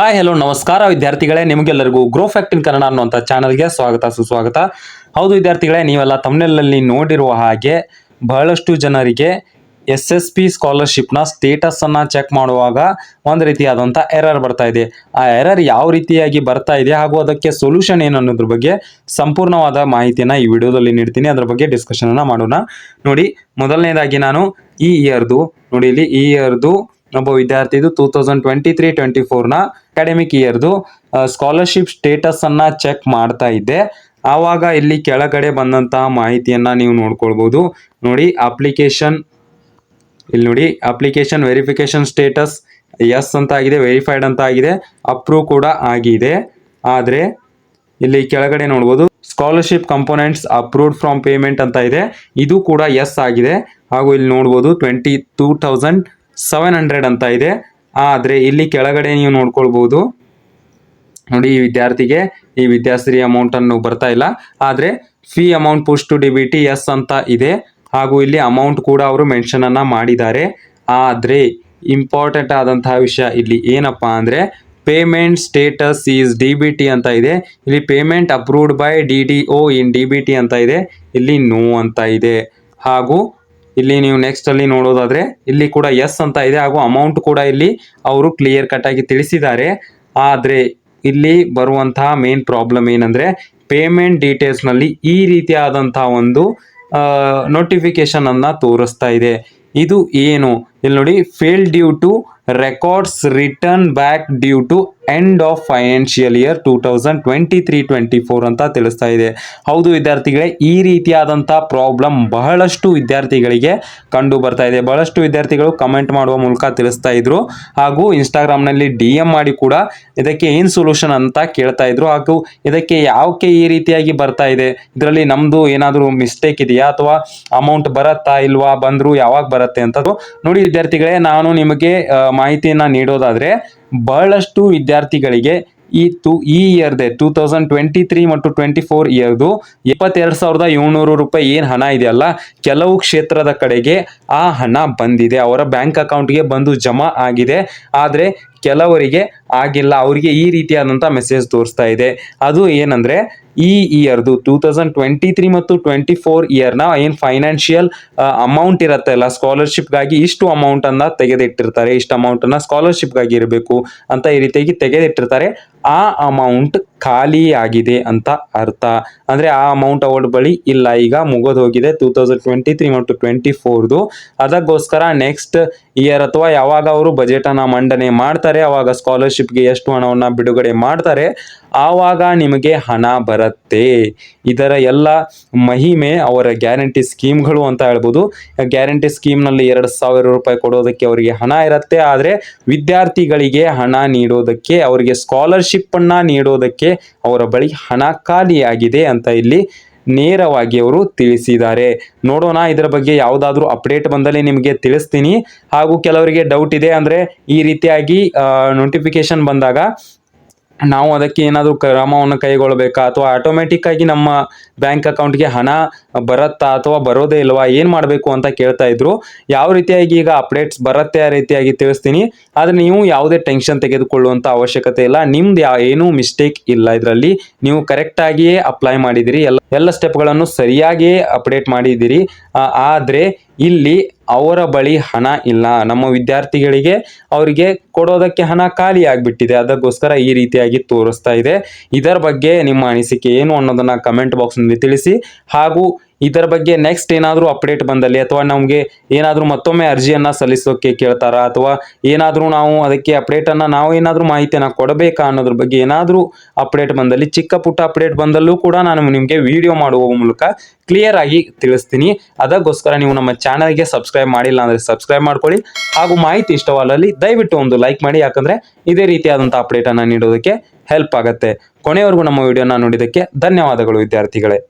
Hi hello ನಮಸ್ಕಾರ ವಿದ್ಯಾರ್ಥಿಗಳೇ, ನಿಮಗೆಲ್ಲರಿಗೂ ಗ್ರೋ ಫ್ಯಾಕ್ಟ್ ಇನ್ ಕನ್ನಡ ಅನ್ನುವಂಥ ಚಾನಲ್ಗೆ ಸ್ವಾಗತ ಸುಸ್ವಾಗತ. ಹೌದು ವಿದ್ಯಾರ್ಥಿಗಳೇ, ನೀವೆಲ್ಲ ತಮ್ಮನೇಲಲ್ಲಿ ನೋಡಿರುವ ಹಾಗೆ ಬಹಳಷ್ಟು ಜನರಿಗೆ SSP ಸ್ಕಾಲರ್ಶಿಪ್ನ ಸ್ಟೇಟಸನ್ನು ಚೆಕ್ ಮಾಡುವಾಗ ಒಂದು ರೀತಿಯಾದಂಥ ಎರರ್ ಬರ್ತಾ ಇದೆ. ಆ ಎರರ್ ಯಾವ ರೀತಿಯಾಗಿ ಬರ್ತಾ ಇದೆ ಹಾಗೂ ಅದಕ್ಕೆ ಸೊಲ್ಯೂಷನ್ ಏನು ಅನ್ನೋದ್ರ ಬಗ್ಗೆ ಸಂಪೂರ್ಣವಾದ ಮಾಹಿತಿಯನ್ನು ಈ ವಿಡಿಯೋದಲ್ಲಿ ನೀಡ್ತೀನಿ. ಅದರ ಬಗ್ಗೆ ಡಿಸ್ಕಷನನ್ನು ಮಾಡೋಣ. ನೋಡಿ, ಮೊದಲನೇದಾಗಿ ನಾನು ಈ ಇಯರ್ದು ನೋಡಿ, ಇಲ್ಲಿ ಈ ಇಯರ್ದು ಒಬ್ಬ ವಿದ್ಯಾರ್ಥಿದು 2023-24ನ ಅಕಾಡೆಮಿಕ್ ಇಯರ್ದು ಸ್ಕಾಲರ್ಶಿಪ್ ಸ್ಟೇಟಸ್ ಅನ್ನ ಚೆಕ್ ಮಾಡ್ತಾ ಇದ್ದೆ. ಆವಾಗ ಇಲ್ಲಿ ಕೆಳಗಡೆ ಬಂದಂತಹ ಮಾಹಿತಿಯನ್ನ ನೀವು ನೋಡ್ಕೊಳ್ಬಹುದು. ನೋಡಿ, ಅಪ್ಲಿಕೇಶನ್ ವೆರಿಫಿಕೇಶನ್ ಸ್ಟೇಟಸ್ ಎಸ್ ಅಂತ ಆಗಿದೆ, ವೆರಿಫೈಡ್ ಅಂತ ಆಗಿದೆ, ಅಪ್ರೂವ್ ಕೂಡ ಆಗಿದೆ. ಆದರೆ ಇಲ್ಲಿ ಕೆಳಗಡೆ ನೋಡ್ಬೋದು scholarship components approved from payment ಅಂತ ಇದೆ, ಇದು ಕೂಡ ಎಸ್ ಆಗಿದೆ. ಹಾಗೂ ಇಲ್ಲಿ ನೋಡ್ಬೋದು 22,700 ಅಂತ ಇದೆ. ಆದರೆ ಇಲ್ಲಿ ಕೆಳಗಡೆ ನೀವು ನೋಡ್ಕೊಳ್ಬಹುದು, ನೋಡಿ ಈ ವಿದ್ಯಾಶ್ರೀ ಅಮೌಂಟ್ ಅನ್ನು ಬರ್ತಾ ಇಲ್ಲ. ಆದರೆ fee amount push to DBT yes ಅಂತ ಇದೆ. ಹಾಗೂ ಇಲ್ಲಿ ಅಮೌಂಟ್ ಕೂಡ ಅವರು ಮೆನ್ಷನ್ ಅನ್ನ ಮಾಡಿದ್ದಾರೆ. ಆದರೆ ಇಂಪಾರ್ಟೆಂಟ್ ಆದಂತಹ ವಿಷಯ ಇಲ್ಲಿ ಏನಪ್ಪಾ ಅಂದ್ರೆ ಪೇಮೆಂಟ್ ಸ್ಟೇಟಸ್ ಈಸ್ DBT ಅಂತ ಇದೆ. ಇಲ್ಲಿ payment approved by DDO in DBT ಅಂತ ಇದೆ, ಇಲ್ಲಿ ನೋ ಅಂತ ಇದೆ. ಹಾಗೂ ಇಲ್ಲಿ ನೀವು ನೆಕ್ಸ್ಟ್ ಅಲ್ಲಿ ನೋಡೋದಾದ್ರೆ ಇಲ್ಲಿ ಕೂಡ ಎಸ್ ಅಂತ ಇದೆ. ಹಾಗೂ ಅಮೌಂಟ್ ಕೂಡ ಇಲ್ಲಿ ಅವರು ಕ್ಲಿಯರ್ ಕಟ್ ಆಗಿ ತಿಳಿಸಿದ್ದಾರೆ. ಆದರೆ ಇಲ್ಲಿ ಬರುವಂತಹ ಮೇನ್ ಪ್ರಾಬ್ಲಮ್ ಏನಂದ್ರೆ ಪೇಮೆಂಟ್ ಡೀಟೇಲ್ಸ್ ನಲ್ಲಿ ಈ ರೀತಿಯಾದಂತಹ ಒಂದು ನೋಟಿಫಿಕೇಶನ್ ಅನ್ನ ತೋರಿಸ್ತಾ ಇದೆ. ಇದು ಏನು? ಇಲ್ಲಿ ನೋಡಿ, fail due to records return back due to end of financial year 2023-24 ಅಂತ ತಿಳಿಸ್ತಾ ಇದೆ. ಹೌದು ವಿದ್ಯಾರ್ಥಿಗಳೇ, ಈ ರೀತಿಯಾದಂಥ ಪ್ರಾಬ್ಲಮ್ ಬಹಳಷ್ಟು ವಿದ್ಯಾರ್ಥಿಗಳಿಗೆ ಕಂಡು ಬರ್ತಾ ಇದೆ. ಬಹಳಷ್ಟು ವಿದ್ಯಾರ್ಥಿಗಳು ಕಮೆಂಟ್ ಮಾಡುವ ಮೂಲಕ ತಿಳಿಸ್ತಾ ಇದ್ರು, ಹಾಗೂ ಇನ್ಸ್ಟಾಗ್ರಾಮ್ನಲ್ಲಿ DM ಮಾಡಿ ಕೂಡ ಇದಕ್ಕೆ ಏನು ಸೊಲ್ಯೂಷನ್ ಅಂತ ಕೇಳ್ತಾ ಇದ್ರು. ಹಾಗೂ ಇದಕ್ಕೆ ಯಾಕೆ ಈ ರೀತಿಯಾಗಿ ಬರ್ತಾ ಇದೆ, ಇದರಲ್ಲಿ ನಮ್ದು ಏನಾದರೂ ಮಿಸ್ಟೇಕ್ ಇದೆಯಾ ಅಥವಾ ಅಮೌಂಟ್ ಬರತ್ತಾ ಇಲ್ವಾ, ಬಂದ್ರು ಯಾವಾಗ ಬರುತ್ತೆ ಅಂತ ನೋಡಿ ವಿದ್ಯಾರ್ಥಿಗಳೇ. ನಾನು ನಿಮಗೆ ಮಾಹಿತಿಯನ್ನ ನೀಡೋದಾದ್ರೆ ಬಹಳಷ್ಟು ವಿದ್ಯಾರ್ಥಿಗಳಿಗೆ ಈ ಇಯರ್ದೆ 2023 ಮತ್ತು 24 ಇಯರ್ದು 22,700 ರೂಪಾಯಿ ಏನು ಹಣ ಇದೆಯಲ್ಲ, ಕೆಲವು ಕ್ಷೇತ್ರದ ಕಡೆಗೆ ಆ ಹಣ ಬಂದಿದೆ, ಅವರ ಬ್ಯಾಂಕ್ ಅಕೌಂಟ್ಗೆ ಬಂದು ಜಮಾ ಆಗಿದೆ. ಆದರೆ ಕೆಲವರಿಗೆ ಆಗಿಲ್ಲ, ಅವರಿಗೆ ಈ ರೀತಿಯಾದಂಥ ಮೆಸೇಜ್ ತೋರಿಸ್ತಾ ಇದೆ. ಅದು ಏನಂದ್ರೆ ಈ ಇಯರ್ದು 2023 ಮತ್ತು 24 ಇಯರ್ನ ಏನು ಫೈನಾನ್ಷಿಯಲ್ ಅಮೌಂಟ್ ಇರುತ್ತೆ ಅಲ್ಲ, ಸ್ಕಾಲರ್ಶಿಪ್ಗಾಗಿ ಇಷ್ಟು ಅಮೌಂಟ್ ಅನ್ನ ತೆಗೆದಿಟ್ಟಿರ್ತಾರೆ, ಇಷ್ಟು ಅಮೌಂಟ್ ಅನ್ನ ಸ್ಕಾಲರ್ಶಿಪ್ಗಾಗಿ ಇರಬೇಕು ಅಂತ ಈ ರೀತಿಯಾಗಿ ತೆಗೆದಿಟ್ಟಿರ್ತಾರೆ. ಆ ಅಮೌಂಟ್ ಖಾಲಿ ಆಗಿದೆ ಅಂತ ಅರ್ಥ. ಅಂದ್ರೆ ಆ ಅಮೌಂಟ್ ಅವ್ರ ಬಳಿ ಇಲ್ಲ, ಈಗ ಮುಗಿದು ಹೋಗಿದೆ 2023 ಮತ್ತು 24ದು. ಅದಕ್ಕೋಸ್ಕರ ನೆಕ್ಸ್ಟ್ ಇಯರ್ ಅಥವಾ ಯಾವಾಗ ಅವರು ಬಜೆಟ್ ಅನ್ನ ಮಂಡನೆ ಮಾಡ್ತಾರೆ, ಅವಾಗ ಸ್ಕಾಲರ್ಶಿಪ್ಗೆ ಎಷ್ಟು ಹಣವನ್ನ ಬಿಡುಗಡೆ ಮಾಡ್ತಾರೆ, ಆವಾಗ ನಿಮಗೆ ಹಣ ಬರುತ್ತೆ. ಇದರ ಎಲ್ಲ ಮಹಿಮೆ ಅವರ ಗ್ಯಾರಂಟಿ ಸ್ಕೀಮ್ಗಳು ಅಂತ ಹೇಳ್ಬೋದು. ಗ್ಯಾರಂಟಿ ಸ್ಕೀಮ್ನಲ್ಲಿ 2,000 ರೂಪಾಯಿ ಕೊಡೋದಕ್ಕೆ ಅವರಿಗೆ ಹಣ ಇರುತ್ತೆ. ಆದರೆ ವಿದ್ಯಾರ್ಥಿಗಳಿಗೆ ಹಣ ನೀಡೋದಕ್ಕೆ, ಅವರಿಗೆ ಸ್ಕಾಲರ್ಶಿಪ್ ಅನ್ನ ನೀಡೋದಕ್ಕೆ ಅವರ ಬಳಿ ಹಣ ಖಾಲಿಯಾಗಿದೆ ಅಂತ ಇಲ್ಲಿ ನೇರವಾಗಿ ಅವರು ತಿಳಿಸಿದ್ದಾರೆ. ನೋಡೋಣ, ಇದರ ಬಗ್ಗೆ ಯಾವುದಾದ್ರೂ ಅಪ್ಡೇಟ್ ಬಂದಲ್ಲಿ ನಿಮಗೆ ತಿಳಿಸ್ತೀನಿ. ಹಾಗೂ ಕೆಲವರಿಗೆ ಡೌಟ್ ಇದೆ, ಅಂದ್ರೆ ಈ ರೀತಿಯಾಗಿ ನೋಟಿಫಿಕೇಶನ್ ಬಂದಾಗ ನಾವು ಅದಕ್ಕೆ ಏನಾದರೂ ಕ್ರಮವನ್ನು ಕೈಗೊಳ್ಳಬೇಕಾ ಅಥವಾ ಆಟೋಮೆಟಿಕ್ ಆಗಿ ನಮ್ಮ ಬ್ಯಾಂಕ್ ಅಕೌಂಟ್ಗೆ ಹಣ ಬರುತ್ತಾ ಅಥವಾ ಬರೋದೇ ಇಲ್ವಾ, ಏನು ಮಾಡಬೇಕು ಅಂತ ಕೇಳ್ತಾ ಇದ್ರು. ಯಾವ ರೀತಿಯಾಗಿ ಈಗ ಅಪ್ಡೇಟ್ಸ್ ಬರುತ್ತೆ ಆ ರೀತಿಯಾಗಿ ತಿಳಿಸ್ತೀನಿ. ಆದರೆ ನೀವು ಯಾವುದೇ ಟೆನ್ಷನ್ ತೆಗೆದುಕೊಳ್ಳುವಂಥ ಅವಶ್ಯಕತೆ ಇಲ್ಲ. ನಿಮ್ದು ಏನೂ ಮಿಸ್ಟೇಕ್ ಇಲ್ಲ, ಇದರಲ್ಲಿ ನೀವು ಕರೆಕ್ಟಾಗಿಯೇ ಅಪ್ಲೈ ಮಾಡಿದಿರಿ, ಎಲ್ಲ ಸ್ಟೆಪ್ಗಳನ್ನು ಸರಿಯಾಗಿಯೇ ಅಪ್ಡೇಟ್ ಮಾಡಿದ್ದೀರಿ. ಆದರೆ ಇಲ್ಲಿ ಅವರ ಬಳಿ ಹಣ ಇಲ್ಲ, ನಮ್ಮ ವಿದ್ಯಾರ್ಥಿಗಳಿಗೆ ಅವರಿಗೆ ಕೊಡೋದಕ್ಕೆ ಹಣ ಖಾಲಿ ಆಗಿಬಿಟ್ಟಿದೆ. ಅದಕ್ಕೋಸ್ಕರ ಈ ರೀತಿಯಾಗಿ ತೋರಿಸ್ತಾ ಇದೆ. ಇದರ ಬಗ್ಗೆ ನಿಮ್ಮ ಅನಿಸಿಕೆ ಏನು ಅನ್ನೋದನ್ನ ಕಮೆಂಟ್ ಬಾಕ್ಸ್ನಲ್ಲಿ ತಿಳಿಸಿ. ಹಾಗೂ ಇದರ ಬಗ್ಗೆ ನೆಕ್ಸ್ಟ್ ಏನಾದರೂ ಅಪ್ಡೇಟ್ ಬಂದಲ್ಲಿ ಅಥವಾ ನಮಗೆ ಏನಾದರೂ ಮತ್ತೊಮ್ಮೆ ಅರ್ಜಿಯನ್ನು ಸಲ್ಲಿಸೋಕೆ ಕೇಳ್ತಾರಾ ಅಥವಾ ಏನಾದರೂ ನಾವು ಅದಕ್ಕೆ ಅಪ್ಡೇಟನ್ನು ನಾವು ಏನಾದರೂ ಮಾಹಿತಿಯನ್ನು ಕೊಡಬೇಕಾ ಅನ್ನೋದ್ರ ಬಗ್ಗೆ ಏನಾದರೂ ಅಪ್ಡೇಟ್ ಬಂದಲ್ಲಿ, ಚಿಕ್ಕ ಪುಟ್ಟ ಅಪ್ಡೇಟ್ ಬಂದಲ್ಲೂ ಕೂಡ ನಾನು ನಿಮಗೆ ವಿಡಿಯೋ ಮಾಡುವ ಮೂಲಕ ಕ್ಲಿಯರ್ ಆಗಿ ತಿಳಿಸ್ತೀನಿ. ಅದಕ್ಕೋಸ್ಕರ ನೀವು ನಮ್ಮ ಚಾನಲ್ಗೆ ಸಬ್ಸ್ಕ್ರೈಬ್ ಮಾಡಿಲ್ಲ ಅಂದರೆ ಸಬ್ಸ್ಕ್ರೈಬ್ ಮಾಡ್ಕೊಳ್ಳಿ. ಹಾಗೂ ಮಾಹಿತಿ ಇಷ್ಟವಲ್ಲಲ್ಲಿ ದಯವಿಟ್ಟು ಒಂದು ಲೈಕ್ ಮಾಡಿ, ಯಾಕಂದರೆ ಇದೇ ರೀತಿಯಾದಂಥ ಅಪ್ಡೇಟನ್ನು ನೀಡೋದಕ್ಕೆ ಹೆಲ್ಪ್ ಆಗುತ್ತೆ. ಕೊನೆಯವರೆಗೂ ನಮ್ಮ ವಿಡಿಯೋನ ನೋಡಿದ್ದಕ್ಕೆ ಧನ್ಯವಾದಗಳು ವಿದ್ಯಾರ್ಥಿಗಳೇ.